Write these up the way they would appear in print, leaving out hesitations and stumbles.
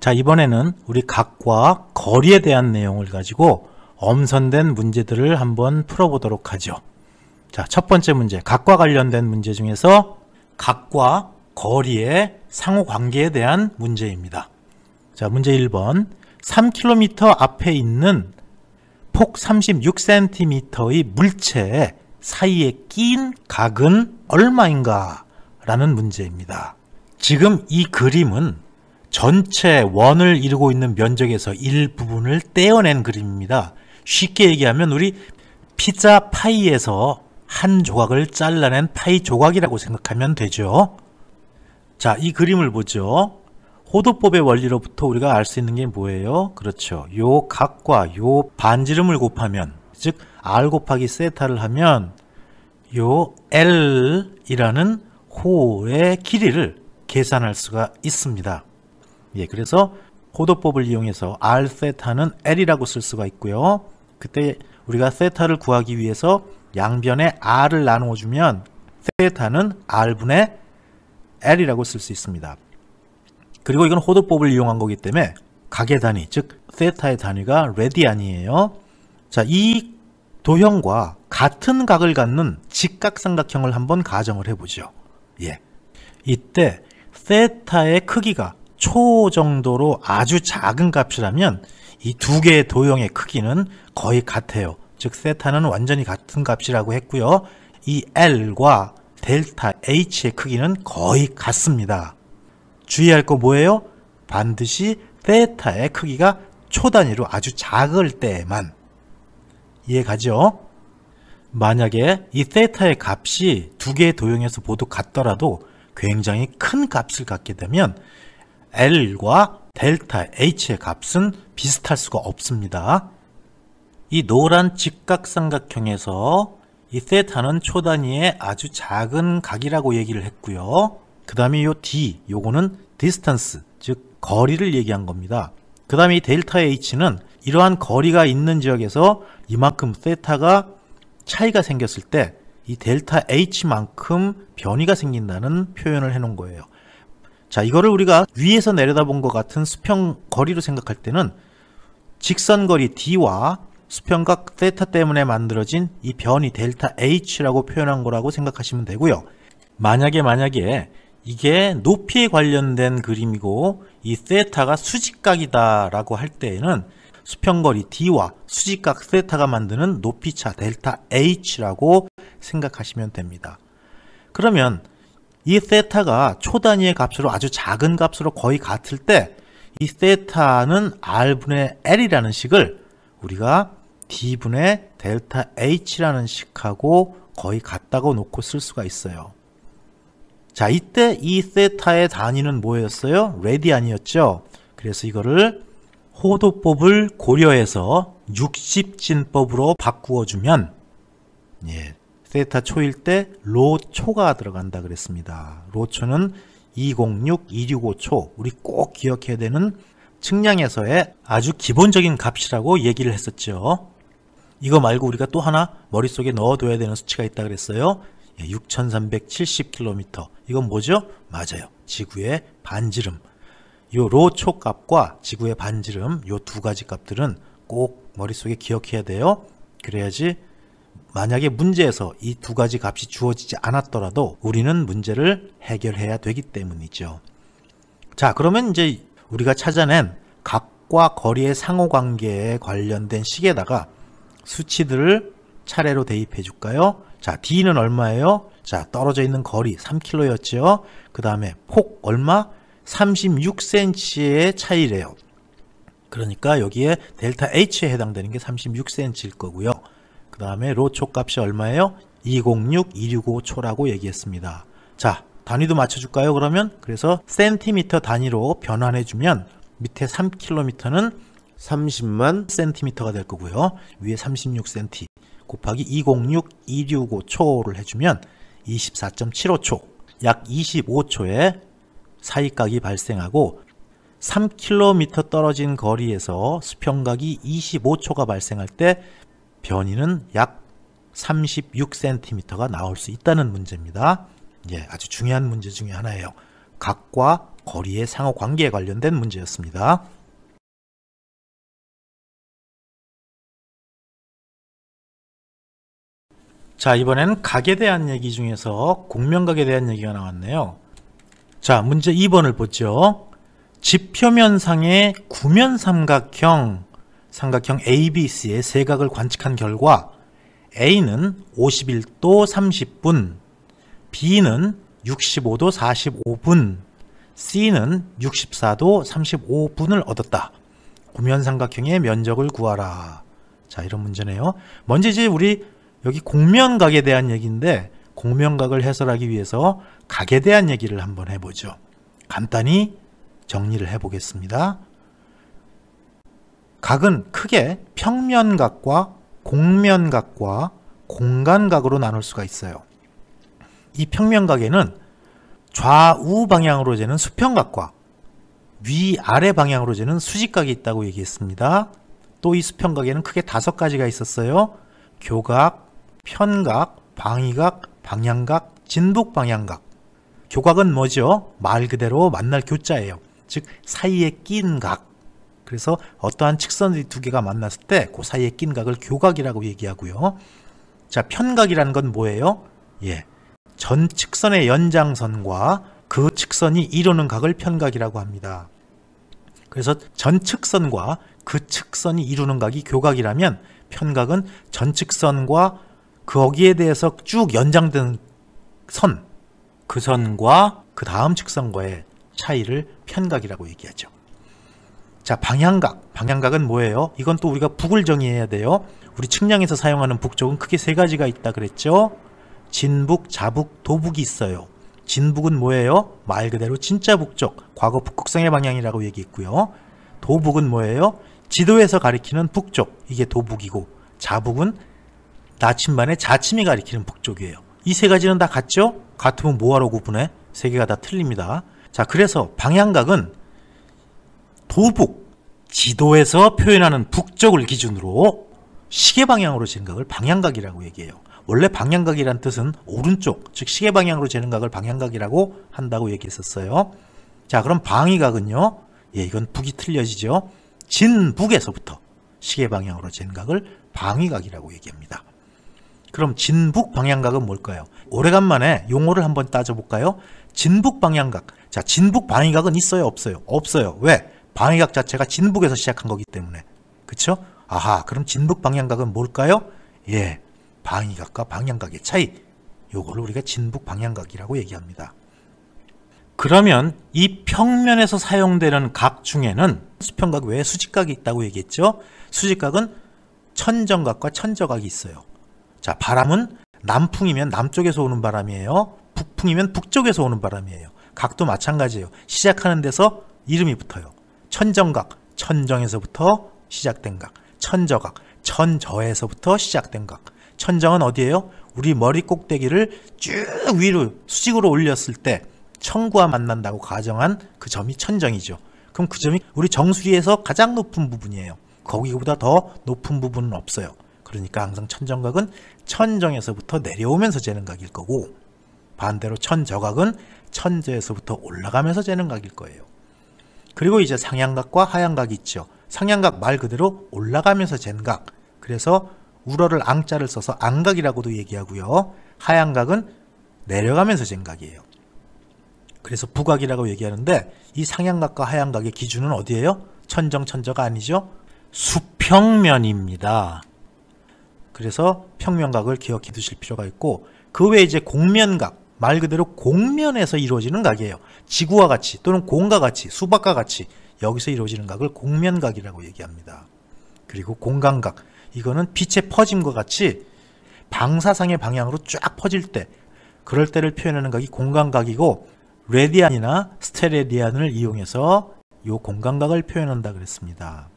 자, 이번에는 우리 각과 거리에 대한 내용을 가지고 엄선된 문제들을 한번 풀어보도록 하죠. 자, 첫 번째 문제, 각과 관련된 문제 중에서 각과 거리의 상호관계에 대한 문제입니다. 자, 문제 1번. 3km 앞에 있는 폭 36cm의 물체 사이에 낀 각은 얼마인가? 라는 문제입니다. 지금 이 그림은 전체 원을 이루고 있는 면적에서 일부분을 떼어낸 그림입니다. 쉽게 얘기하면 우리 피자 파이에서 한 조각을 잘라낸 파이 조각이라고 생각하면 되죠. 자, 이 그림을 보죠. 호도법의 원리로부터 우리가 알 수 있는 게 뭐예요? 그렇죠. 요 각과 요 반지름을 곱하면, 즉 r 곱하기 세타를 하면 요 L이라는 호의 길이를 계산할 수가 있습니다. 예, 그래서 호도법을 이용해서 r 세타는 L이라고 쓸 수가 있고요. 그때 우리가 세타를 구하기 위해서 양변에 r을 나누어 주면 세타는 r분의 L이라고 쓸 수 있습니다. 그리고 이건 호도법을 이용한 거기 때문에 각의 단위, 즉 세타의 단위가 레디안이에요. 자, 이 도형과 같은 각을 갖는 직각삼각형을 한번 가정을 해보죠. 예, 이때 세타의 크기가 초 정도로 아주 작은 값이라면 이 두 개의 도형의 크기는 거의 같아요. 즉 세타는 완전히 같은 값이라고 했고요. 이 L과 델타 H의 크기는 거의 같습니다. 주의할 거 뭐예요? 반드시 세타의 크기가 초 단위로 아주 작을 때에만. 이해가죠? 만약에 이 세타의 값이 두 개의 도형에서 모두 같더라도 굉장히 큰 값을 갖게 되면 L과 델타 H의 값은 비슷할 수가 없습니다. 이 노란 직각삼각형에서 이 세타는 초 단위의 아주 작은 각이라고 얘기를 했고요. 그 다음에 요 D, 요거는 distance, 즉 거리를 얘기한 겁니다. 그 다음에 이 델타 H는 이러한 거리가 있는 지역에서 이만큼 세타가 차이가 생겼을 때 이 델타 H만큼 변이가 생긴다는 표현을 해놓은 거예요. 자, 이거를 우리가 위에서 내려다본 것 같은 수평 거리로 생각할 때는 직선거리 D와 수평각 세타 때문에 만들어진 이 변이 델타 H라고 표현한 거라고 생각하시면 되고요. 만약에 이게 높이에 관련된 그림이고 이 세타가 수직각이다 라고 할 때에는 수평거리 D와 수직각 세타가 만드는 높이차 델타 H라고 생각하시면 됩니다. 그러면 이 세타가 초 단위의 값으로 아주 작은 값으로 거의 같을 때 이 세타는 R분의 L이라는 식을 우리가 D분의 델타 H라는 식하고 거의 같다고 놓고 쓸 수가 있어요. 자, 이때 이 세타의 단위는 뭐였어요? 레디안이었죠. 그래서 이거를 호도법을 고려해서 60진법으로 바꾸어 주면, 예, 세타 초일 때 로초가 들어간다 그랬습니다. 로초는 206, 265초, 우리 꼭 기억해야 되는 측량에서의 아주 기본적인 값이라고 얘기를 했었죠. 이거 말고 우리가 또 하나 머릿속에 넣어둬야 되는 수치가 있다 그랬어요. 6370km. 이건 뭐죠? 맞아요. 지구의 반지름. 요 로초 값과 지구의 반지름, 요 두 가지 값들은 꼭 머릿속에 기억해야 돼요. 그래야지 만약에 문제에서 이 두 가지 값이 주어지지 않았더라도 우리는 문제를 해결해야 되기 때문이죠. 자, 그러면 이제 우리가 찾아낸 각과 거리의 상호관계에 관련된 식에다가 수치들을 차례로 대입해 줄까요? 자, D는 얼마예요? 자, 떨어져 있는 거리 3km였죠. 그 다음에 폭 얼마? 36cm의 차이래요. 그러니까 여기에 델타 H에 해당되는 게 36cm일 거고요. 그 다음에 로초 값이 얼마예요? 206, 265초라고 얘기했습니다. 자, 단위도 맞춰줄까요? 그러면 그래서 센티미터 단위로 변환해주면 밑에 3km는 30만 센티미터가 될 거고요. 위에 36cm 곱하기 206, 265초를 해주면 24.75초, 약 25초의 사이각이 발생하고 3km 떨어진 거리에서 수평각이 25초가 발생할 때 변이는 약 36cm가 나올 수 있다는 문제입니다. 예, 아주 중요한 문제 중에 하나예요. 각과 거리의 상호 관계에 관련된 문제였습니다. 자, 이번엔 각에 대한 얘기 중에서 곡면각에 대한 얘기가 나왔네요. 자, 문제 2번을 보죠. 지표면상의 구면삼각형 ABC의 세각을 관측한 결과 A는 51도 30분, B는 65도 45분, C는 64도 35분을 얻었다. 구면삼각형의 면적을 구하라. 자, 이런 문제네요. 먼저 이제 우리 여기 곡면각에 대한 얘기인데, 곡면각을 해설하기 위해서 각에 대한 얘기를 한번 해보죠. 간단히 정리를 해보겠습니다. 각은 크게 평면각과 곡면각과 공간각으로 나눌 수가 있어요. 이 평면각에는 좌우 방향으로 재는 수평각과 위아래 방향으로 재는 수직각이 있다고 얘기했습니다. 또 이 수평각에는 크게 5가지가 있었어요. 교각, 편각, 방위각, 방향각, 진북방향각. 교각은 뭐죠? 말 그대로 만날 교자예요. 즉 사이에 낀 각. 그래서 어떠한 측선들이 두 개가 만났을 때 그 사이에 낀 각을 교각이라고 얘기하고요. 자, 편각이라는 건 뭐예요? 예, 전 측선의 연장선과 그 측선이 이루는 각을 편각이라고 합니다. 그래서 전 측선과 그 측선이 이루는 각이 교각이라면, 편각은 전 측선과 거기에 대해서 쭉 연장된 선, 그 선과 그 다음 측선과의 차이를 편각이라고 얘기하죠. 자, 방향각은 뭐예요? 이건 또 우리가 북을 정의해야 돼요. 우리 측량에서 사용하는 북쪽은 크게 3가지가 있다 그랬죠. 진북, 자북, 도북이 있어요. 진북은 뭐예요? 말 그대로 진짜 북쪽, 과거 북극성의 방향이라고 얘기했고요. 도북은 뭐예요? 지도에서 가리키는 북쪽, 이게 도북이고, 자북은 나침반의 자침이 가리키는 북쪽이에요. 이 3가지는 다 같죠? 같으면 뭐하러 구분해? 3개가 다 틀립니다. 자, 그래서 방향각은 도북, 지도에서 표현하는 북쪽을 기준으로 시계 방향으로 재는 각을 방향각이라고 얘기해요. 원래 방향각이란 뜻은 오른쪽, 즉 시계 방향으로 재는 각을 방향각이라고 한다고 얘기했었어요. 자, 그럼 방위각은요? 예, 이건 북이 틀려지죠. 진북에서부터 시계 방향으로 재는 각을 방위각이라고 얘기합니다. 그럼 진북 방향각은 뭘까요? 오래간만에 용어를 한번 따져볼까요? 진북 방향각. 자, 진북 방위각은 있어요, 없어요? 없어요. 왜? 방위각 자체가 진북에서 시작한 거기 때문에. 그쵸? 아하, 그럼 진북 방향각은 뭘까요? 예, 방위각과 방향각의 차이. 요거를 우리가 진북 방향각이라고 얘기합니다. 그러면 이 평면에서 사용되는 각 중에는 수평각 외에 수직각이 있다고 얘기했죠. 수직각은 천정각과 천저각이 있어요. 자, 바람은 남풍이면 남쪽에서 오는 바람이에요. 북풍이면 북쪽에서 오는 바람이에요. 각도 마찬가지예요. 시작하는 데서 이름이 붙어요. 천정각, 천정에서부터 시작된 각. 천저각, 천저에서부터 시작된 각. 천정은 어디예요? 우리 머리 꼭대기를 쭉 위로 수직으로 올렸을 때 천구와 만난다고 가정한 그 점이 천정이죠. 그럼 그 점이 우리 정수리에서 가장 높은 부분이에요. 거기보다 더 높은 부분은 없어요. 그러니까 항상 천정각은 천정에서부터 내려오면서 재는 각일 거고, 반대로 천저각은 천저에서부터 올라가면서 재는 각일 거예요. 그리고 이제 상향각과 하향각이 있죠. 상향각 말 그대로 올라가면서 재는 각. 그래서 우러를 앙자를 써서 앙각이라고도 얘기하고요. 하향각은 내려가면서 잰 각이에요. 그래서 부각이라고 얘기하는데, 이 상향각과 하향각의 기준은 어디예요? 천정, 천저가 아니죠. 수평면입니다. 그래서 평면각을 기억해 두실 필요가 있고, 그 외에 이제 곡면각, 말 그대로 곡면에서 이루어지는 각이에요. 지구와 같이 또는 공과 같이, 수박과 같이 여기서 이루어지는 각을 곡면각이라고 얘기합니다. 그리고 공간각, 이거는 빛의 퍼짐과 같이 방사상의 방향으로 쫙 퍼질 때, 그럴 때를 표현하는 각이 공간각이고, 레디안이나 스테레디안을 이용해서 이 공간각을 표현한다 그랬습니다.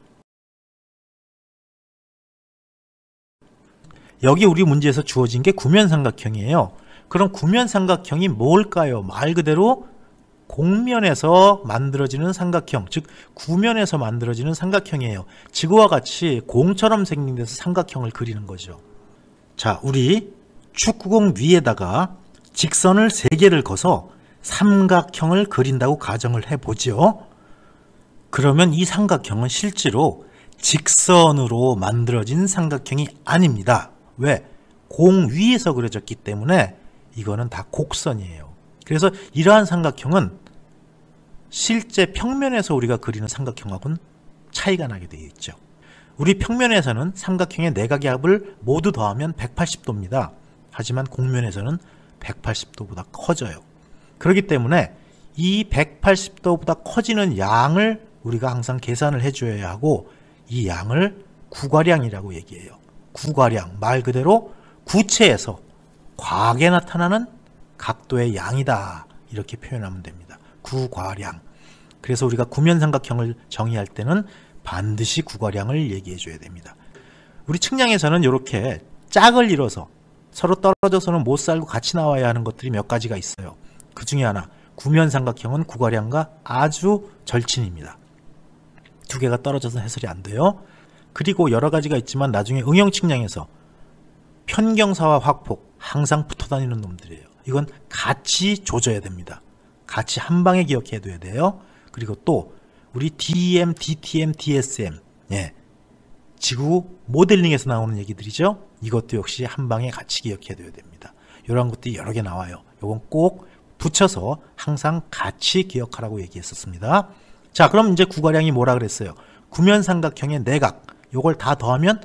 여기 우리 문제에서 주어진 게 구면삼각형이에요. 그럼 구면삼각형이 뭘까요? 말 그대로 곡면에서 만들어지는 삼각형, 즉 구면에서 만들어지는 삼각형이에요. 지구와 같이 공처럼 생긴 데서 삼각형을 그리는 거죠. 자, 우리 축구공 위에다가 직선을 3개를 그어서 삼각형을 그린다고 가정을 해보죠. 그러면 이 삼각형은 실제로 직선으로 만들어진 삼각형이 아닙니다. 왜? 공 위에서 그려졌기 때문에 이거는 다 곡선이에요. 그래서 이러한 삼각형은 실제 평면에서 우리가 그리는 삼각형하고는 차이가 나게 되어 있죠. 우리 평면에서는 삼각형의 내각의 합을 모두 더하면 180도입니다. 하지만 곡면에서는 180도보다 커져요. 그렇기 때문에 이 180도보다 커지는 양을 우리가 항상 계산을 해줘야 하고, 이 양을 구괄량이라고 얘기해요. 구괄량, 말 그대로 구체에서 과하게 나타나는 각도의 양이다, 이렇게 표현하면 됩니다. 구괄량. 그래서 우리가 구면삼각형을 정의할 때는 반드시 구괄량을 얘기해 줘야 됩니다. 우리 측량에서는 이렇게 짝을 이뤄서 서로 떨어져서는 못 살고 같이 나와야 하는 것들이 몇 가지가 있어요. 그 중에 하나, 구면삼각형은 구괄량과 아주 절친입니다. 두 개가 떨어져서 해설이 안 돼요. 그리고 여러 가지가 있지만 나중에 응용 측량에서 편경사와 확폭 항상 붙어 다니는 놈들이에요. 이건 같이 조져야 됩니다. 같이 한 방에 기억해 둬야 돼요. 그리고 또 우리 DEM, DTM, DSM, 지구 모델링에서 나오는 얘기들이죠. 이것도 역시 한 방에 같이 기억해 둬야 됩니다. 이런 것들이 여러 개 나와요. 이건 꼭 붙여서 항상 같이 기억하라고 얘기했었습니다. 자, 그럼 이제 구괄량이 뭐라 그랬어요? 구면삼각형의 내각, 요걸 다 더하면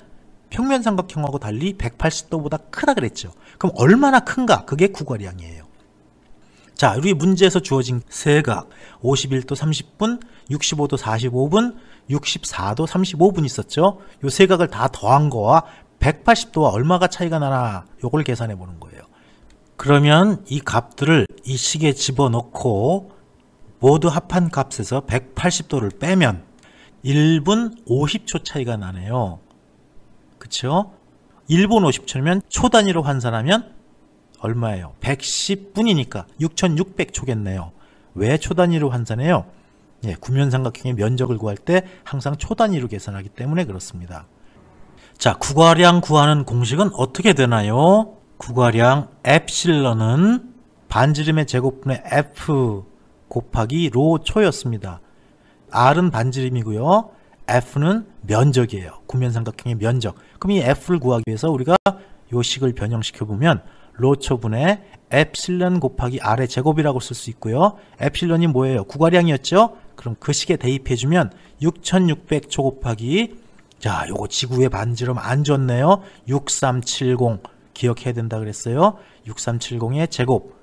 평면삼각형하고 달리 180도보다 크다 그랬죠. 그럼 얼마나 큰가? 그게 구괄량이에요. 자, 우리 문제에서 주어진 세각 51도 30분, 65도 45분, 64도 35분 있었죠. 요 세각을 다 더한 거와 180도와 얼마가 차이가 나나, 요걸 계산해 보는 거예요. 그러면 이 값들을 이 식에 집어넣고 모두 합한 값에서 180도를 빼면 1분 50초 차이가 나네요. 그쵸? 1분 50초면 초 단위로 환산하면 얼마예요? 110분이니까 6600초겠네요. 왜 초 단위로 환산해요? 구면삼각형의 면적을 구할 때 항상 초 단위로 계산하기 때문에 그렇습니다. 자, 구괄량 구하는 공식은 어떻게 되나요? 구괄량 엡실런은 반지름의 제곱분의 F 곱하기 로 초였습니다. R은 반지름이고요. F는 면적이에요. 구면삼각형의 면적. 그럼 이 F를 구하기 위해서 우리가 이 식을 변형시켜 보면 로 초분의 엡실런 곱하기 R의 제곱이라고 쓸 수 있고요. 엡실런이 뭐예요? 구괄량이었죠? 그럼 그 식에 대입해주면 6600초 곱하기, 자, 요거 지구의 반지름 안 줬네요. 6370 기억해야 된다 그랬어요. 6370의 제곱.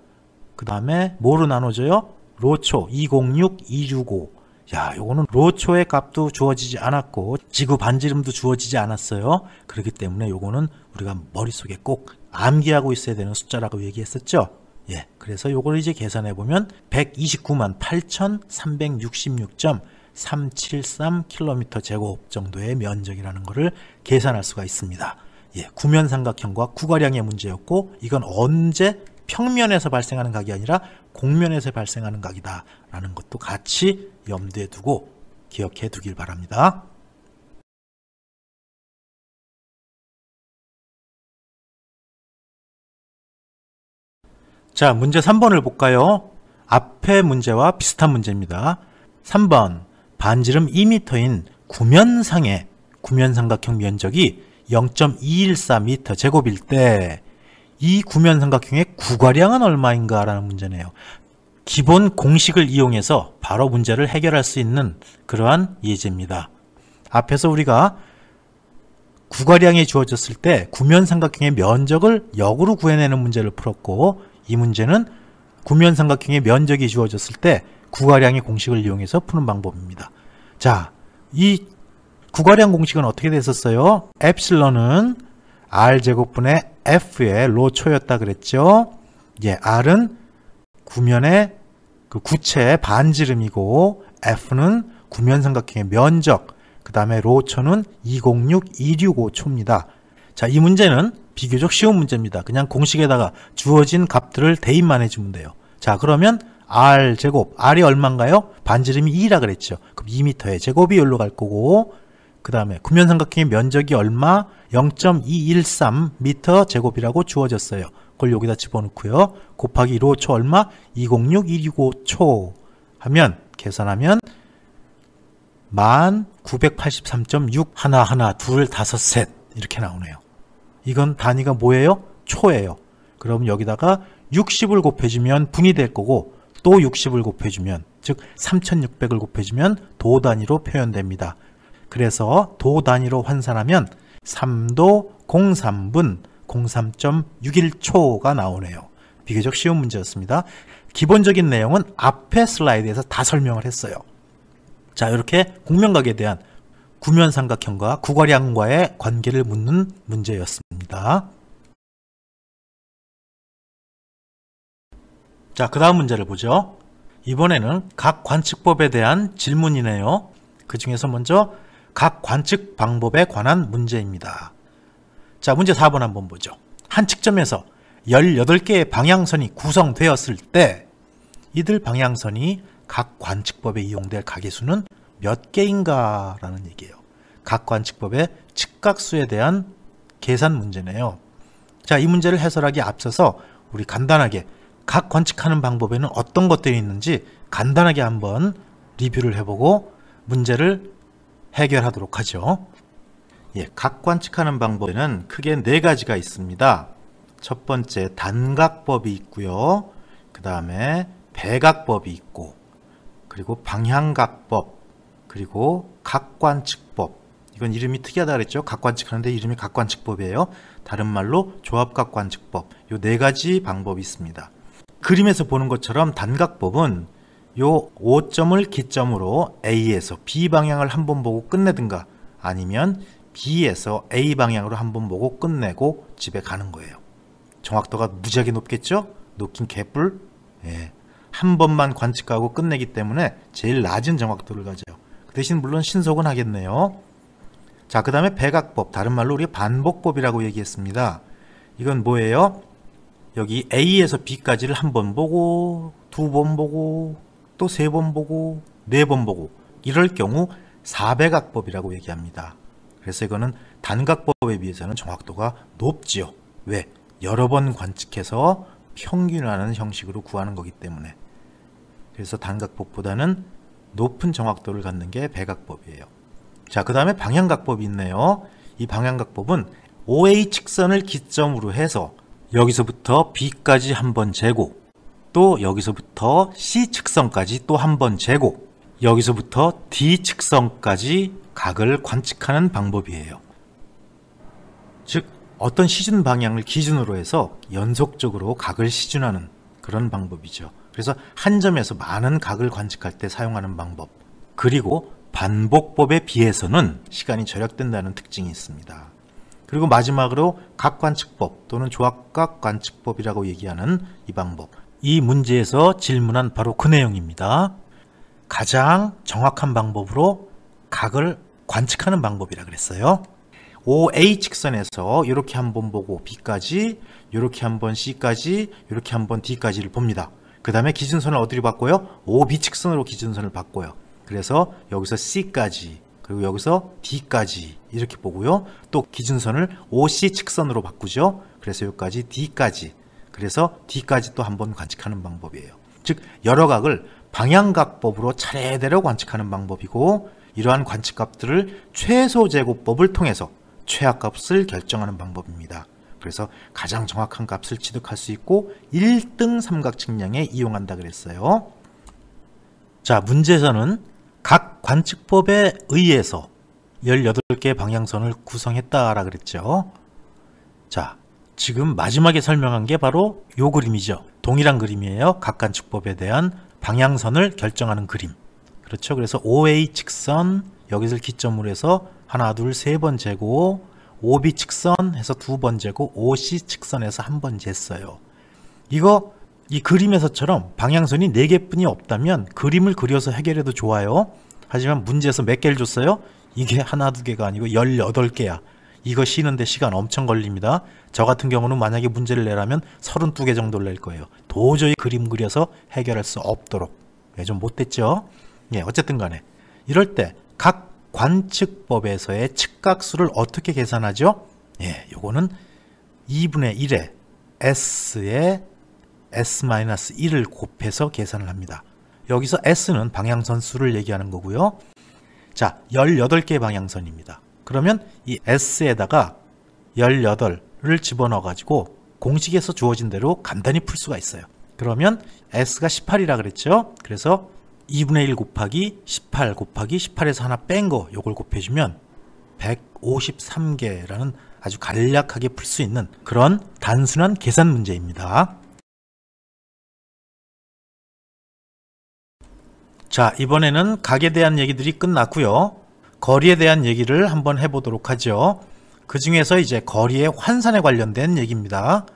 그 다음에 뭐로 나눠줘요? 로초 206, 265. 야, 요거는 로초의 값도 주어지지 않았고 지구 반지름도 주어지지 않았어요. 그렇기 때문에 요거는 우리가 머릿속에 꼭 암기하고 있어야 되는 숫자라고 얘기했었죠. 그래서 요걸 이제 계산해 보면 129만 8366.373km 제곱 정도의 면적이라는 것을 계산할 수가 있습니다. 구면삼각형과 구괄량의 문제였고, 이건 언제 평면에서 발생하는 각이 아니라 곡면에서 발생하는 각이다 라는 것도 같이 염두에 두고 기억해 두길 바랍니다. 자, 문제 3번을 볼까요? 앞의 문제와 비슷한 문제입니다. 3번, 반지름 2m인 구면상의 구면삼각형 면적이 0.214m 제곱일 때 이 구면삼각형의 구괄량은 얼마인가 라는 문제네요. 기본 공식을 이용해서 바로 문제를 해결할 수 있는 그러한 예제입니다. 앞에서 우리가 구괄량이 주어졌을 때 구면삼각형의 면적을 역으로 구해내는 문제를 풀었고, 이 문제는 구면삼각형의 면적이 주어졌을 때 구괄량의 공식을 이용해서 푸는 방법입니다. 자, 이 구괄량 공식은 어떻게 됐었어요? 엡실런은 R제곱분의 F의 로초였다 그랬죠. R은 구면의 그 구체의 반지름이고, F는 구면삼각형의 면적, 그 다음에 로초는 206, 265초입니다. 자, 이 문제는 비교적 쉬운 문제입니다. 그냥 공식에다가 주어진 값들을 대입만 해주면 돼요. 자, 그러면 R제곱, R이 얼마인가요? 반지름이 2라 그랬죠. 그럼 2m의 제곱이 여기로 갈 거고, 그 다음에 구면삼각형의 면적이 얼마? 0.213m 제곱이라고 주어졌어요. 그걸 여기다 집어넣고요. 곱하기 155초 얼마? 206, 165초 하면 계산하면 1983.6 하나 둘 다섯 셋 이렇게 나오네요. 이건 단위가 뭐예요? 초예요. 그럼 여기다가 60을 곱해주면 분이 될 거고 또 60을 곱해주면 즉 3600을 곱해주면 도 단위로 표현됩니다. 그래서 도 단위로 환산하면 3도 03분 03.61초가 나오네요. 비교적 쉬운 문제였습니다. 기본적인 내용은 앞에 슬라이드에서 다 설명을 했어요. 자, 이렇게 공명각에 대한 구면삼각형과 구괄양과의 관계를 묻는 문제였습니다. 자, 그 다음 문제를 보죠. 이번에는 각 관측법에 대한 질문이네요. 그 중에서 먼저 각 관측 방법에 관한 문제입니다. 자, 문제 4번 한번 보죠. 한 측점에서 18개의 방향선이 구성되었을 때 이들 방향선이 각 관측법에 이용될 각의 수는 몇 개인가 라는 얘기예요. 각 관측법의 측각수에 대한 계산 문제네요. 자, 이 문제를 해설하기에 앞서서 우리 간단하게 각 관측하는 방법에는 어떤 것들이 있는지 간단하게 한번 리뷰를 해보고 문제를 해결하도록 하죠. 예, 각 관측하는 방법에는 크게 4가지가 있습니다. 첫 번째 단각법이 있고요. 그 다음에 배각법이 있고, 그리고 방향각법, 그리고 각관측법. 이건 이름이 특이하다 그랬죠. 각관측하는데 이름이 각관측법이에요. 다른 말로 조합각관측법. 요 4가지 방법이 있습니다. 그림에서 보는 것처럼 단각법은 요 5점을 기점으로 A에서 B 방향을 한번 보고 끝내든가 아니면 B에서 A 방향으로 한번 보고 끝내고 집에 가는 거예요. 정확도가 무지하게 높겠죠? 높긴 개뿔. 예. 한 번만 관측하고 끝내기 때문에 제일 낮은 정확도를 가져요. 그 대신 물론 신속은 하겠네요. 자, 그 다음에 배각법, 다른 말로 우리 반복법이라고 얘기했습니다. 이건 뭐예요? 여기 A에서 B까지를 한 번 보고, 2번 보고, 또 3번 보고, 4번 보고, 이럴 경우 4배각법이라고 얘기합니다. 그래서 이거는 단각법에 비해서는 정확도가 높지요. 왜? 여러 번 관측해서 평균화하는 형식으로 구하는 거기 때문에. 그래서 단각법보다는 높은 정확도를 갖는 게 배각법이에요. 자, 그 다음에 방향각법이 있네요. 이 방향각법은 OA 직선을 기점으로 해서 여기서부터 B까지 한번 재고, 또 여기서부터 C 측선까지 또 한번 재고, 여기서부터 D 측선까지 각을 관측하는 방법이에요. 즉 어떤 시준 방향을 기준으로 해서 연속적으로 각을 시준하는 그런 방법이죠. 그래서 한 점에서 많은 각을 관측할 때 사용하는 방법. 그리고 반복법에 비해서는 시간이 절약된다는 특징이 있습니다. 그리고 마지막으로 각관측법 또는 조합각 관측법이라고 얘기하는 이 방법. 이 문제에서 질문한 바로 그 내용입니다. 가장 정확한 방법으로 각을 관측하는 방법이라 그랬어요. OA 직선에서 이렇게 한번 보고 B까지, 이렇게 한번 C까지, 이렇게 한번 D까지를 봅니다. 그 다음에 기준선을 어디로 바꿔요? OB 직선으로 기준선을 바꿔요. 그래서 여기서 C까지, 그리고 여기서 D까지 이렇게 보고요. 또 기준선을 OC 직선으로 바꾸죠. 그래서 여기까지 D까지, 그래서 D까지 또 한번 관측하는 방법이에요. 즉 여러 각을 방향각법으로 차례대로 관측하는 방법이고, 이러한 관측값들을 최소제곱법을 통해서 최하값을 결정하는 방법입니다. 그래서 가장 정확한 값을 취득할 수 있고 1등 삼각측량에 이용한다 그랬어요. 자, 문제에서는 각 관측법에 의해서 18개의 방향선을 구성했다라 그랬죠. 자, 지금 마지막에 설명한 게 바로 요 그림이죠. 동일한 그림이에요. 각 관측법에 대한 방향선을 결정하는 그림. 그렇죠. 그래서 OA 직선 여기서 기점으로 해서 하나, 둘, 3번 재고, OB 직선 해서 2번 재고, OC 직선에서 한 번 쟀어요. 이 그림에서처럼 방향선이 4개뿐이 없다면 그림을 그려서 해결해도 좋아요. 하지만 문제에서 몇 개를 줬어요? 이게 하나, 2개가 아니고 18개야. 이거 쉬는데 시간 엄청 걸립니다. 저 같은 경우는 만약에 문제를 내라면 32개 정도를 낼 거예요. 도저히 그림 그려서 해결할 수 없도록. 좀 못됐죠? 예, 어쨌든 간에 이럴 때 각 관측법에서의 측각수를 어떻게 계산하죠? 예, 요거는 2분의 1에 S에 S-1을 곱해서 계산을 합니다. 여기서 S는 방향선수를 얘기하는 거고요. 자, 18개의 방향선입니다. 그러면 이 S에다가 18을 집어넣어 가지고 공식에서 주어진 대로 간단히 풀 수가 있어요. 그러면 S가 18이라 그랬죠. 그래서 2분의 1 곱하기 18 곱하기 18에서 하나 뺀 거 요걸 곱해주면 153개라는 아주 간략하게 풀 수 있는 그런 단순한 계산 문제입니다. 자, 이번에는 각에 대한 얘기들이 끝났고요. 거리에 대한 얘기를 한번 해보도록 하죠. 그 중에서 이제 거리의 환산에 관련된 얘기입니다.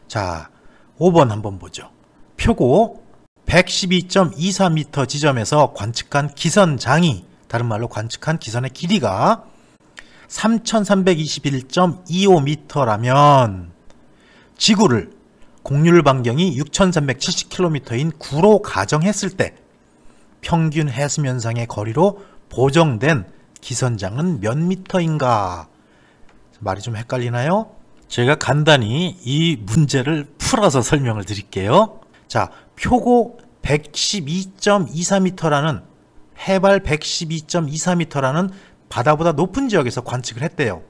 자, 5번 한번 보죠. 표고 112.24m 지점에서 관측한 기선장이, 다른 말로 관측한 기선의 길이가 3321.25m라면 지구를 곡률 반경이 6370km인 구로 가정했을 때 평균 해수면상의 거리로 보정된 기선장은 몇 미터인가? 말이 좀 헷갈리나요? 제가 간단히 이 문제를 풀어서 설명을 드릴게요. 자, 표고 112.24m라는 해발 112.24m라는 바다보다 높은 지역에서 관측을 했대요.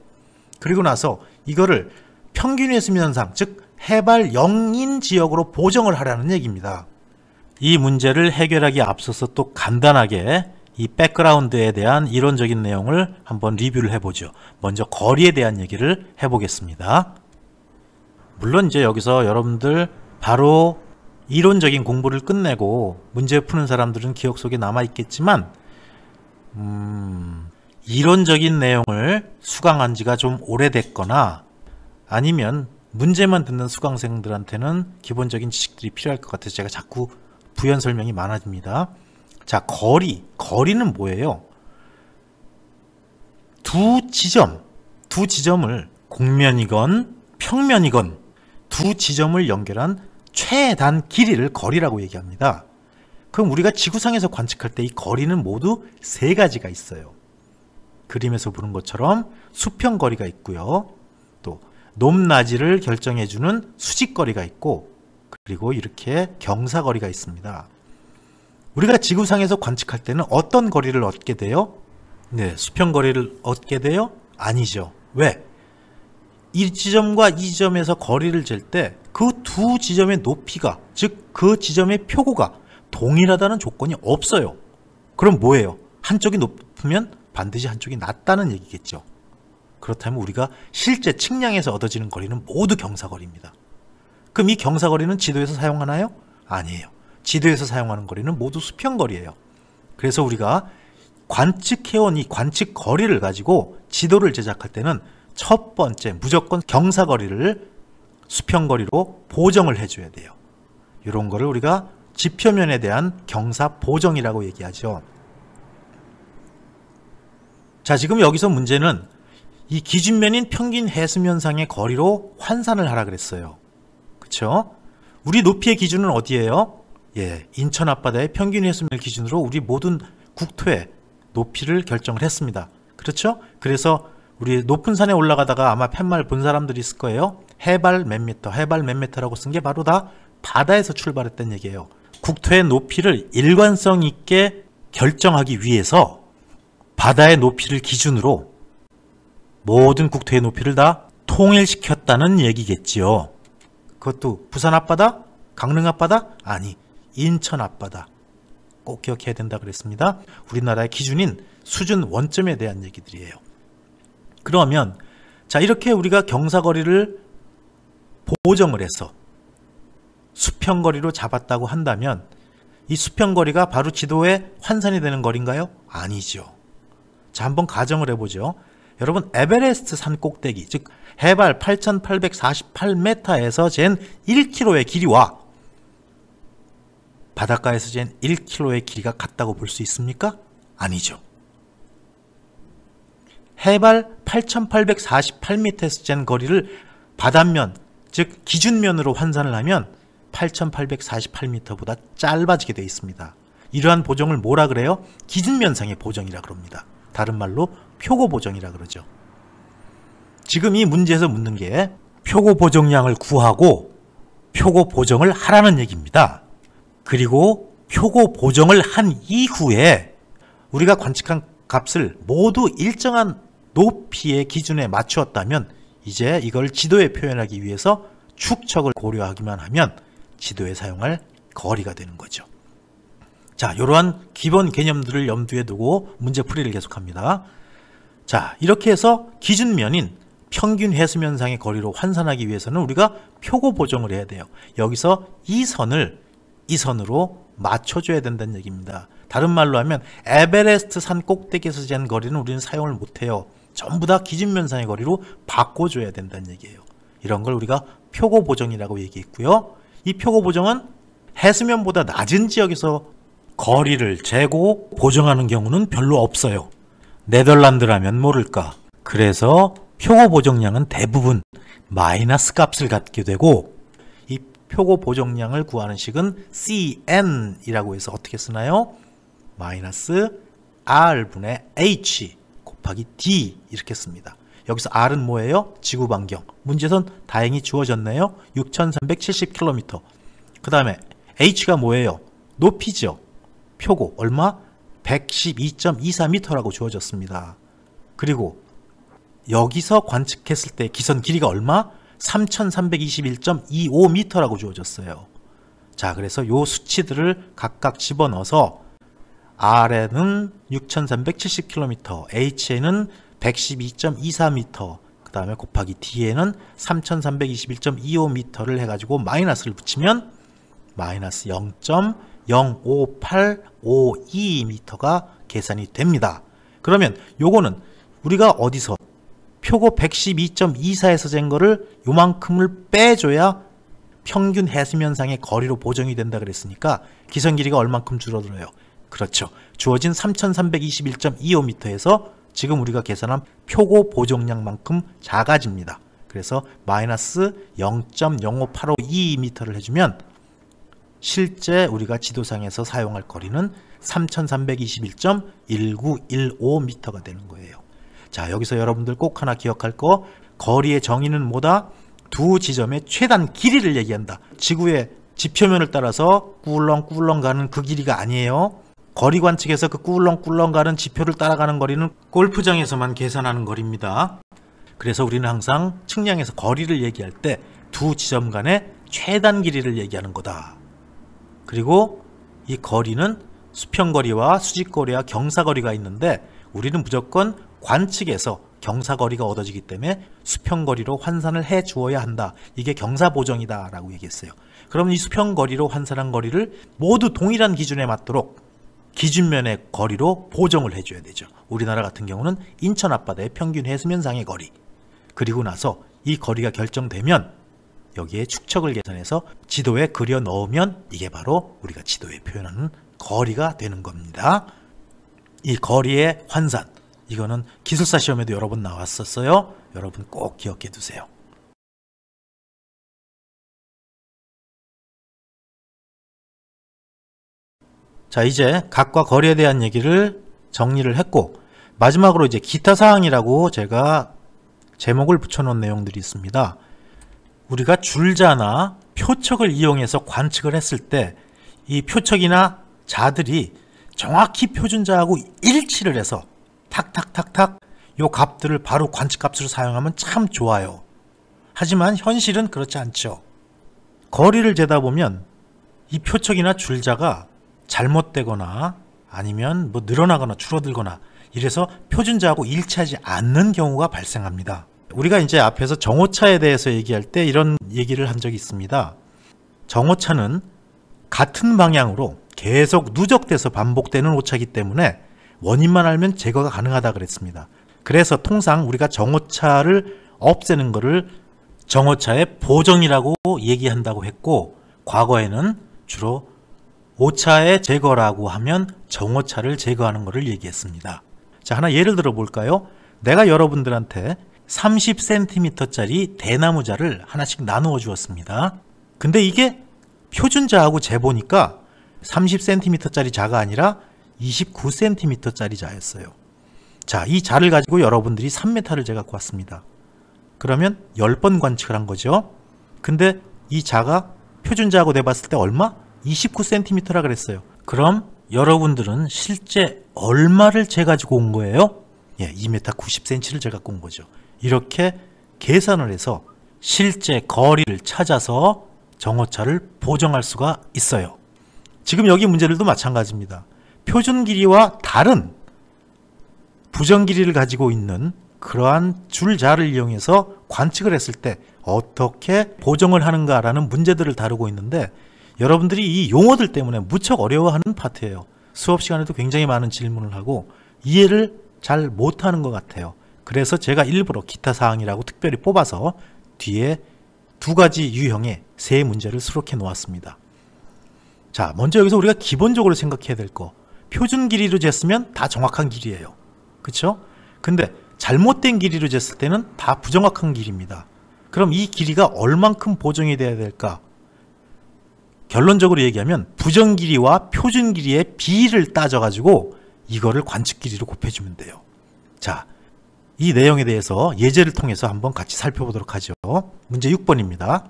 그리고 나서 이거를 평균 해수면상, 즉 해발 0인 지역으로 보정을 하라는 얘기입니다. 이 문제를 해결하기 앞서서 또 간단하게 이 백그라운드에 대한 이론적인 내용을 한번 리뷰를 해보죠. 먼저 거리에 대한 얘기를 해보겠습니다. 물론 이제 여기서 여러분들 바로 이론적인 공부를 끝내고 문제 푸는 사람들은 기억 속에 남아있겠지만 이론적인 내용을 수강한 지가 좀 오래됐거나 아니면 문제만 듣는 수강생들한테는 기본적인 지식들이 필요할 것 같아서 제가 자꾸 부연 설명이 많아집니다. 자, 거리는 뭐예요? 두 지점을 곡면이건 평면이건 두 지점을 연결한 최단 길이를 거리라고 얘기합니다. 그럼 우리가 지구상에서 관측할 때 이 거리는 모두 세 가지가 있어요. 그림에서 보는 것처럼 수평거리가 있고요. 또 높낮이를 결정해주는 수직거리가 있고, 그리고 이렇게 경사거리가 있습니다. 우리가 지구상에서 관측할 때는 어떤 거리를 얻게 돼요? 네, 수평거리를 얻게 돼요? 아니죠. 왜? 이 지점과 이 지점에서 거리를 잴 때 그 두 지점의 높이가, 즉 그 지점의 표고가 동일하다는 조건이 없어요. 그럼 뭐예요? 한쪽이 높으면 반드시 한쪽이 낮다는 얘기겠죠. 그렇다면 우리가 실제 측량에서 얻어지는 거리는 모두 경사거리입니다. 그럼 이 경사거리는 지도에서 사용하나요? 아니에요. 지도에서 사용하는 거리는 모두 수평거리예요. 그래서 우리가 관측해온 이 관측거리를 가지고 지도를 제작할 때는 첫 번째 무조건 경사거리를 수평거리로 보정을 해줘야 돼요. 이런 거를 우리가 지표면에 대한 경사보정이라고 얘기하죠. 자, 지금 여기서 문제는 이 기준면인 평균 해수면상의 거리로 환산을 하라 그랬어요. 그렇죠? 우리 높이의 기준은 어디예요? 예, 인천 앞바다의 평균 해수면 기준으로 우리 모든 국토의 높이를 결정을 했습니다. 그렇죠? 그래서 우리 높은 산에 올라가다가 아마 팻말 본 사람들이 있을 거예요. 해발 몇 미터라고 쓴 게 바로 다 바다에서 출발했던 얘기예요. 국토의 높이를 일관성 있게 결정하기 위해서 바다의 높이를 기준으로 모든 국토의 높이를 다 통일시켰다는 얘기겠지요. 그것도 부산 앞바다? 강릉 앞바다? 아니, 인천 앞바다. 꼭 기억해야 된다 그랬습니다. 우리나라의 기준인 수준 원점에 대한 얘기들이에요. 그러면 자, 이렇게 우리가 경사거리를 보정을 해서 수평거리로 잡았다고 한다면 이 수평거리가 바로 지도에 환산이 되는 거리인가요? 아니죠. 자, 한번 가정을 해보죠. 여러분, 에베레스트 산 꼭대기, 즉 해발 8848m에서 잰 1km의 길이와 바닷가에서 잰 1km의 길이가 같다고 볼 수 있습니까? 아니죠. 해발 8848m에서 잰 거리를 바닷면, 즉 기준면으로 환산을 하면 8848m보다 짧아지게 되어 있습니다. 이러한 보정을 뭐라 그래요? 기준면상의 보정이라 그럽니다. 다른 말로 표고 보정이라 그러죠. 지금 이 문제에서 묻는 게 표고 보정량을 구하고 표고 보정을 하라는 얘기입니다. 그리고 표고 보정을 한 이후에 우리가 관측한 값을 모두 일정한 높이의 기준에 맞추었다면 이제 이걸 지도에 표현하기 위해서 축척을 고려하기만 하면 지도에 사용할 거리가 되는 거죠. 자, 이러한 기본 개념들을 염두에 두고 문제 풀이를 계속합니다. 자, 이렇게 해서 기준면인 평균 해수면상의 거리로 환산하기 위해서는 우리가 표고 보정을 해야 돼요. 여기서 이 선으로 맞춰줘야 된다는 얘기입니다. 다른 말로 하면 에베레스트 산 꼭대기에서 재는 거리는 우리는 사용을 못해요. 전부 다 기준면상의 거리로 바꿔줘야 된다는 얘기예요. 이런 걸 우리가 표고 보정이라고 얘기했고요. 이 표고 보정은 해수면보다 낮은 지역에서 거리를 재고 보정하는 경우는 별로 없어요. 네덜란드라면 모를까. 그래서 표고 보정량은 대부분 마이너스 값을 갖게 되고 이 표고 보정량을 구하는 식은 CN이라고 해서 어떻게 쓰나요? 마이너스 R분의 H 곱하기 D 이렇게 씁니다. 여기서 R은 뭐예요? 지구 반경. 문제선 다행히 주어졌네요. 6370km. 그 다음에 H가 뭐예요? 높이죠. 표고 얼마? 112.24m라고 주어졌습니다. 그리고 여기서 관측했을 때 기선 길이가 얼마? 3321.25m라고 주어졌어요. 자, 그래서 요 수치들을 각각 집어넣어서 R에는 6370km, H에는 112.24m, 그 다음에 곱하기 D에는 3321.25m를 해가지고 마이너스를 붙이면 마이너스 0.05852m가 계산이 됩니다. 그러면 요거는 우리가 어디서 표고 112.24에서 잰 거를 요만큼을 빼줘야 평균 해수면상의 거리로 보정이 된다 그랬으니까 기선 길이가 얼만큼 줄어들어요? 그렇죠. 주어진 3321.25m에서 지금 우리가 계산한 표고 보정량만큼 작아집니다. 그래서 마이너스 0.05852m를 해주면 실제 우리가 지도상에서 사용할 거리는 3321.1915m가 되는 거예요. 자, 여기서 여러분들 꼭 하나 기억할 거, 거리의 정의는 뭐다? 두 지점의 최단 길이를 얘기한다. 지구의 지표면을 따라서 꿀렁꿀렁 가는 그 길이가 아니에요. 거리 관측에서 그 꿀렁꿀렁 가는 지표를 따라가는 거리는 골프장에서만 계산하는 거리입니다. 그래서 우리는 항상 측량에서 거리를 얘기할 때 두 지점 간의 최단 길이를 얘기하는 거다. 그리고 이 거리는 수평거리와 수직거리와 경사거리가 있는데 우리는 무조건 관측에서 경사거리가 얻어지기 때문에 수평거리로 환산을 해 주어야 한다. 이게 경사보정이다 라고 얘기했어요. 그럼 이 수평거리로 환산한 거리를 모두 동일한 기준에 맞도록 기준면의 거리로 보정을 해줘야 되죠. 우리나라 같은 경우는 인천 앞바다의 평균 해수면상의 거리. 그리고 나서 이 거리가 결정되면 여기에 축척을 계산해서 지도에 그려 넣으면 이게 바로 우리가 지도에 표현하는 거리가 되는 겁니다. 이 거리의 환산, 이거는 기술사 시험에도 여러 번 나왔었어요. 여러분 꼭 기억해 두세요. 자, 이제 각과 거리에 대한 얘기를 정리를 했고 마지막으로 이제 기타 사항이라고 제가 제목을 붙여놓은 내용들이 있습니다. 우리가 줄자나 표척을 이용해서 관측을 했을 때 이 표척이나 자들이 정확히 표준자하고 일치를 해서 탁탁탁탁 요 값들을 바로 관측값으로 사용하면 참 좋아요. 하지만 현실은 그렇지 않죠. 거리를 재다 보면 이 표척이나 줄자가 잘못되거나 아니면 뭐 늘어나거나 줄어들거나 이래서 표준자하고 일치하지 않는 경우가 발생합니다. 우리가 이제 앞에서 정오차에 대해서 얘기할 때 이런 얘기를 한 적이 있습니다. 정오차는 같은 방향으로 계속 누적돼서 반복되는 오차이기 때문에 원인만 알면 제거가 가능하다 그랬습니다. 그래서 통상 우리가 정오차를 없애는 것을 정오차의 보정이라고 얘기한다고 했고 과거에는 주로 오차의 제거라고 하면 정오차를 제거하는 것을 얘기했습니다. 자, 하나 예를 들어 볼까요? 내가 여러분들한테 30cm짜리 대나무자를 하나씩 나누어 주었습니다. 근데 이게 표준자하고 재보니까 30cm짜리 자가 아니라 29cm짜리 자였어요. 자, 이 자를 가지고 여러분들이 3m를 재갖고 왔습니다. 그러면 10번 관측을 한 거죠. 근데 이 자가 표준자하고 내봤을 때 얼마? 29cm라 그랬어요. 그럼 여러분들은 실제 얼마를 재가지고 온 거예요? 2m 90cm를 재갖고 온 거죠. 이렇게 계산을 해서 실제 거리를 찾아서 정오차를 보정할 수가 있어요. 지금 여기 문제들도 마찬가지입니다. 표준 길이와 다른 부정 길이를 가지고 있는 그러한 줄자를 이용해서 관측을 했을 때 어떻게 보정을 하는가라는 문제들을 다루고 있는데, 여러분들이 이 용어들 때문에 무척 어려워하는 파트예요. 수업 시간에도 굉장히 많은 질문을 하고 이해를 잘 못하는 것 같아요. 그래서 제가 일부러 기타 사항이라고 특별히 뽑아서 뒤에 2가지 유형의 3문제를 수록해 놓았습니다. 자, 먼저 여기서 우리가 기본적으로 생각해야 될 거, 표준 길이로 쟀으면 다 정확한 길이에요. 그쵸? 근데 잘못된 길이로 쟀을 때는 다 부정확한 길이입니다. 그럼 이 길이가 얼만큼 보정이 돼야 될까? 결론적으로 얘기하면 부정 길이와 표준 길이의 비를 따져가지고 이거를 관측 길이로 곱해주면 돼요. 자, 이 내용에 대해서 예제를 통해서 한번 같이 살펴보도록 하죠. 문제 6번입니다.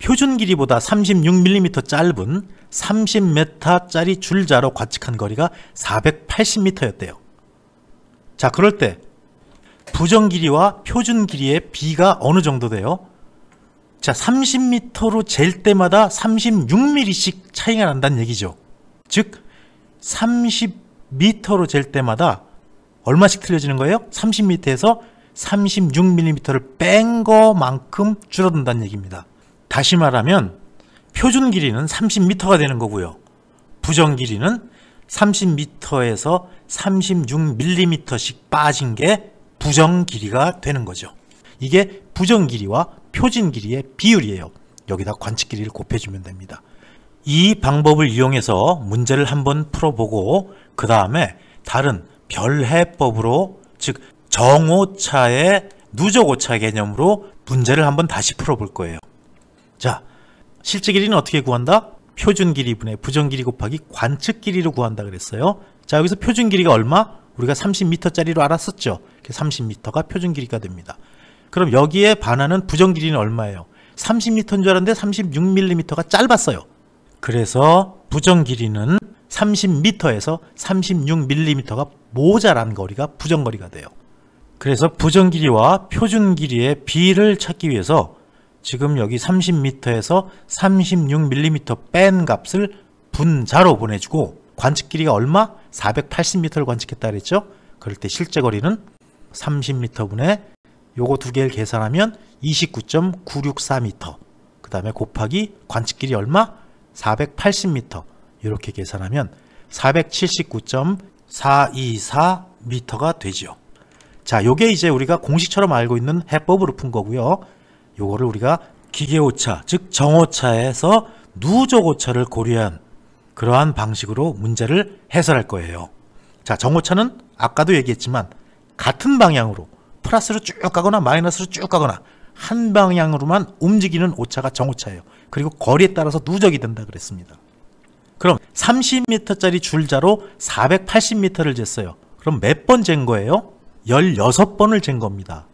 표준 길이보다 36mm 짧은 30m짜리 줄자로 관측한 거리가 480m였대요. 자, 그럴 때 부정 길이와 표준 길이의 비가 어느 정도 돼요? 자, 30m로 잴 때마다 36mm씩 차이가 난다는 얘기죠. 즉 30m로 잴 때마다 얼마씩 틀려지는 거예요? 30m에서 36mm를 뺀 거만큼 줄어든다는 얘기입니다. 다시 말하면 표준 길이는 30m가 되는 거고요. 부정 길이는 30m에서 36mm씩 빠진 게 부정 길이가 되는 거죠. 이게 부정 길이와 표준 길이의 비율이에요. 여기다 관측 길이를 곱해주면 됩니다. 이 방법을 이용해서 문제를 한번 풀어보고 그 다음에 다른 별해법으로, 즉 정오차의 누적오차 개념으로 문제를 한번 다시 풀어볼 거예요. 자, 실제 길이는 어떻게 구한다? 표준 길이분의 부정 길이 곱하기 관측 길이로 구한다 그랬어요. 자, 여기서 표준 길이가 얼마? 우리가 30m짜리로 알았었죠. 30m가 표준 길이가 됩니다. 그럼 여기에 반하는 부정 길이는 얼마예요? 30m인 줄 알았는데 36mm가 짧았어요. 그래서 부정 길이는 30m에서 36mm가 모자란 거리가 부정 거리가 돼요. 그래서 부정 길이와 표준 길이의 비를 찾기 위해서 지금 여기 30m에서 36mm 뺀 값을 분자로 보내주고 관측 길이가 얼마? 480m를 관측했다 그랬죠? 그럴 때 실제 거리는 30m분의 요거 두 개를 계산하면 29.964m, 그 다음에 곱하기 관측 길이 얼마? 480m. 이렇게 계산하면 479.424m가 되죠. 자, 요게 이제 우리가 공식처럼 알고 있는 해법으로 푼 거고요. 요거를 우리가 기계오차, 즉 정오차에서 누적오차를 고려한 그러한 방식으로 문제를 해설할 거예요. 자, 정오차는 아까도 얘기했지만 같은 방향으로 플러스로 쭉 가거나 마이너스로 쭉 가거나 한 방향으로만 움직이는 오차가 정오차예요. 그리고 거리에 따라서 누적이 된다 그랬습니다. 그럼 30m짜리 줄자로 480m를 쟀어요. 그럼 몇 번 잰 거예요? 16번을 잰 겁니다.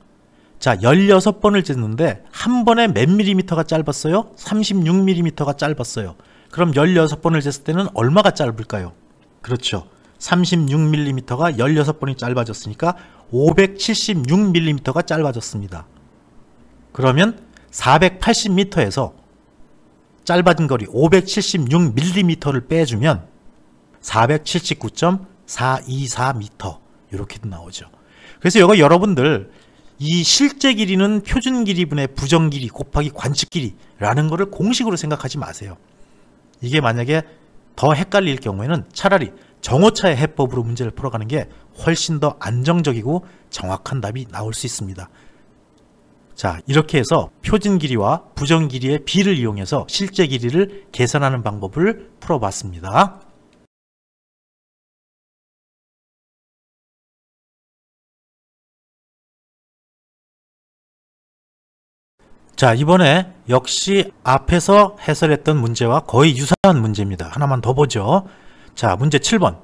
자, 16번을 쟀는데 한 번에 몇 밀리미터가 짧았어요? 36mm가 짧았어요. 그럼 16번을 쟀을 때는 얼마가 짧을까요? 그렇죠. 36mm가 16번이 짧아졌으니까 576mm가 짧아졌습니다. 그러면 480m에서 짧아진 거리 576mm를 빼주면 479.424m 이렇게 나오죠. 그래서 이거 여러분들 이 실제 길이는 표준 길이분의 부정 길이 곱하기 관측 길이라는 거를 공식으로 생각하지 마세요. 이게 만약에 더 헷갈릴 경우에는 차라리 정오차의 해법으로 문제를 풀어가는 게 훨씬 더 안정적이고 정확한 답이 나올 수 있습니다. 자, 이렇게 해서 표준 길이와 부정 길이의 비를 이용해서 실제 길이를 계산하는 방법을 풀어봤습니다. 자, 이번에 역시 앞에서 해설했던 문제와 거의 유사한 문제입니다. 하나만 더 보죠. 자, 문제 7번.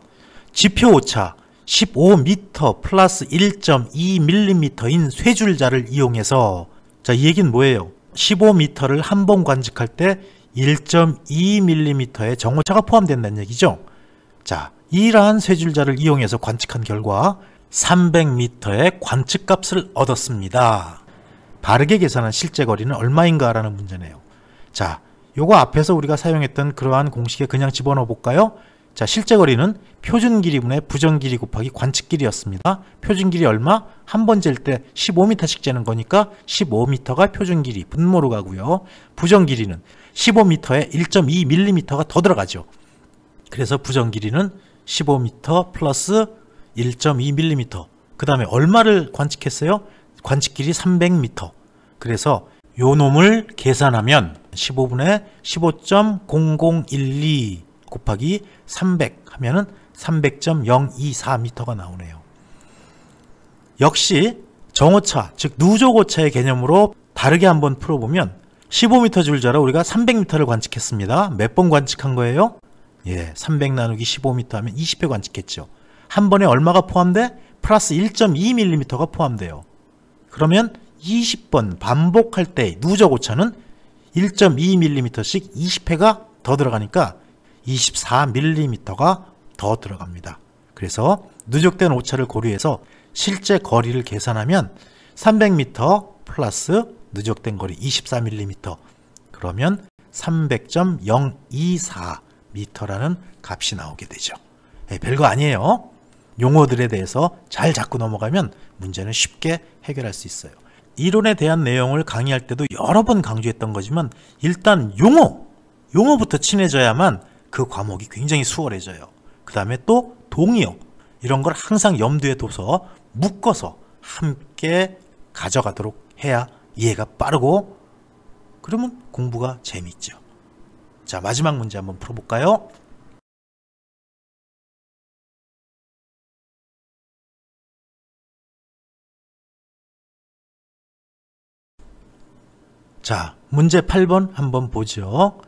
지표 오차 15m 플러스 1.2mm인 쇠줄자를 이용해서, 자, 이 얘기는 뭐예요? 15m를 한 번 관측할 때 1.2mm의 정오차가 포함된다는 얘기죠. 자, 이러한 쇠줄자를 이용해서 관측한 결과 300m의 관측값을 얻었습니다. 바르게 계산한 실제 거리는 얼마인가 라는 문제네요. 자, 요거 앞에서 우리가 사용했던 그러한 공식에 그냥 집어넣어 볼까요? 자, 실제 거리는 표준 길이분의 부정 길이 곱하기 관측 길이였습니다. 표준 길이 얼마? 한 번 잴 때 15m씩 재는 거니까 15m가 표준 길이, 분모로 가고요. 부정 길이는 15m에 1.2mm가 더 들어가죠. 그래서 부정 길이는 15m 플러스 1.2mm. 그 다음에 얼마를 관측했어요? 관측 길이 300m. 그래서 요 놈을 계산하면 15분의 15.0012 곱하기 300 하면은 300.024m가 나오네요. 역시 정오차, 즉 누적오차의 개념으로 다르게 한번 풀어보면 15m 줄자로 우리가 300m를 관측했습니다. 몇 번 관측한 거예요? 예, 300 나누기 15m 하면 20회 관측했죠. 한 번에 얼마가 포함돼? 플러스 1.2mm가 포함돼요. 그러면 20번 반복할 때 누적오차는 1.2mm씩 20회가 더 들어가니까 24mm가 더 들어갑니다. 그래서 누적된 오차를 고려해서 실제 거리를 계산하면 300m 플러스 누적된 거리 24mm, 그러면 300.024m라는 값이 나오게 되죠. 별거 아니에요. 용어들에 대해서 잘 잡고 넘어가면 문제는 쉽게 해결할 수 있어요. 이론에 대한 내용을 강의할 때도 여러 번 강조했던 거지만 일단 용어부터 친해져야만 그 과목이 굉장히 수월해져요. 그 다음에 또 동의어, 이런 걸 항상 염두에 둬서 묶어서 함께 가져가도록 해야 이해가 빠르고, 그러면 공부가 재밌죠. 자, 마지막 문제 한번 풀어볼까요? 자, 문제 8번 한번 보죠.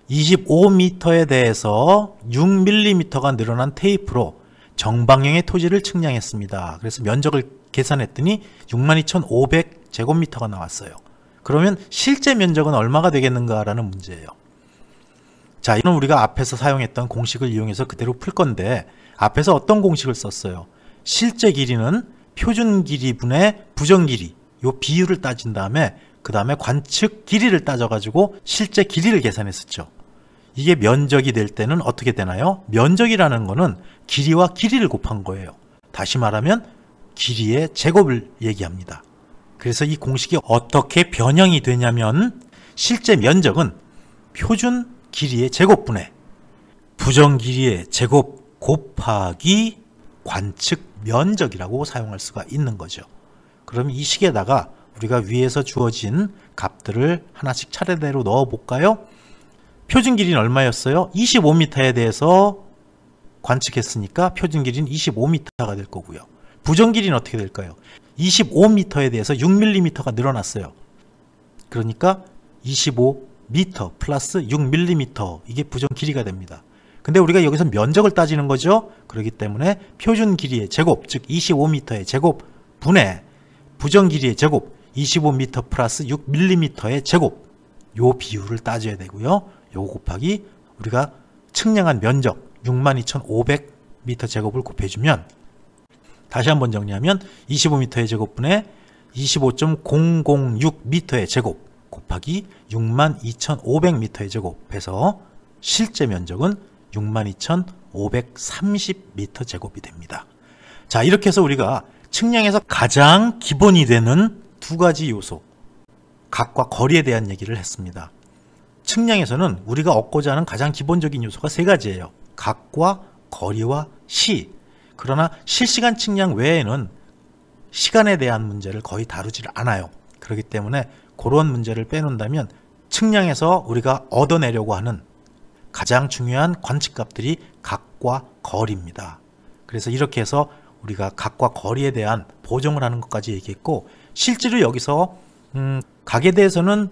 25m에 대해서 6mm가 늘어난 테이프로 정방향의 토지를 측량했습니다. 그래서 면적을 계산했더니 62,500제곱미터가 나왔어요. 그러면 실제 면적은 얼마가 되겠는가라는 문제예요. 자, 이건 우리가 앞에서 사용했던 공식을 이용해서 그대로 풀 건데, 앞에서 어떤 공식을 썼어요? 실제 길이는 표준 길이분의 부정 길이, 요 비율을 따진 다음에 그 다음에 관측 길이를 따져가지고 실제 길이를 계산했었죠. 이게 면적이 될 때는 어떻게 되나요? 면적이라는 거는 길이와 길이를 곱한 거예요. 다시 말하면 길이의 제곱을 얘기합니다. 그래서 이 공식이 어떻게 변형이 되냐면, 실제 면적은 표준 길이의 제곱분의 부정 길이의 제곱 곱하기 관측 면적이라고 사용할 수가 있는 거죠. 그럼 이 식에다가 우리가 위에서 주어진 값들을 하나씩 차례대로 넣어 볼까요? 표준 길이는 얼마였어요? 25m에 대해서 관측했으니까 표준 길이는 25m가 될 거고요. 부정 길이는 어떻게 될까요? 25m에 대해서 6mm가 늘어났어요. 그러니까 25m 플러스 6mm, 이게 부정 길이가 됩니다. 근데 우리가 여기서 면적을 따지는 거죠. 그렇기 때문에 표준 길이의 제곱, 즉 25m의 제곱 분의 부정 길이의 제곱 25m 플러스 6mm의 제곱, 요 비율을 따져야 되고요. 요 곱하기 우리가 측량한 면적 62,500m 제곱을 곱해주면, 다시 한번 정리하면 25m의 제곱분의 25.006m의 제곱 곱하기 62,500m의 제곱 해서 실제 면적은 62,530m 제곱이 됩니다. 자, 이렇게 해서 우리가 측량에서 가장 기본이 되는 두 가지 요소, 각과 거리에 대한 얘기를 했습니다. 측량에서는 우리가 얻고자 하는 가장 기본적인 요소가 세 가지예요. 각과 거리와 시. 그러나 실시간 측량 외에는 시간에 대한 문제를 거의 다루질 않아요. 그렇기 때문에 그런 문제를 빼놓는다면 측량에서 우리가 얻어내려고 하는 가장 중요한 관측값들이 각과 거리입니다. 그래서 이렇게 해서 우리가 각과 거리에 대한 보정을 하는 것까지 얘기했고, 실제로 여기서 각에 대해서는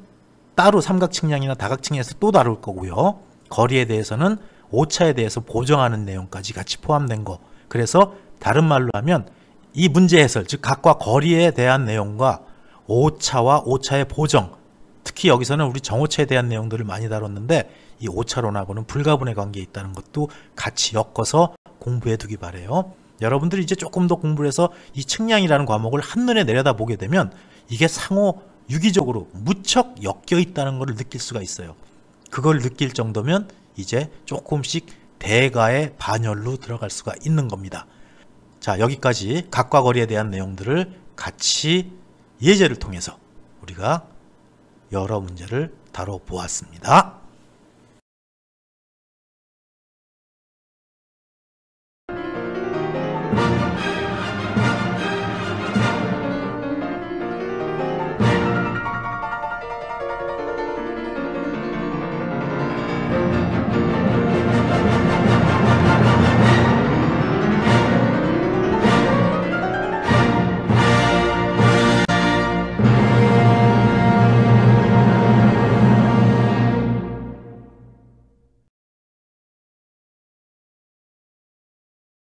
따로 삼각 측량이나 다각 측량에서 또 다룰 거고요. 거리에 대해서는 오차에 대해서 보정하는 내용까지 같이 포함된 거. 그래서 다른 말로 하면 이 문제 해설, 즉 각과 거리에 대한 내용과 오차와 오차의 보정, 특히 여기서는 우리 정오차에 대한 내용들을 많이 다뤘는데 이 오차론하고는 불가분의 관계에 있다는 것도 같이 엮어서 공부해 두기 바래요. 여러분들이 이제 조금 더 공부를 해서 이 측량이라는 과목을 한눈에 내려다보게 되면 이게 상호 유기적으로 무척 엮여 있다는 것을 느낄 수가 있어요. 그걸 느낄 정도면 이제 조금씩 대가의 반열로 들어갈 수가 있는 겁니다. 자, 여기까지 각과 거리에 대한 내용들을 같이 예제를 통해서 우리가 여러 문제를 다뤄보았습니다.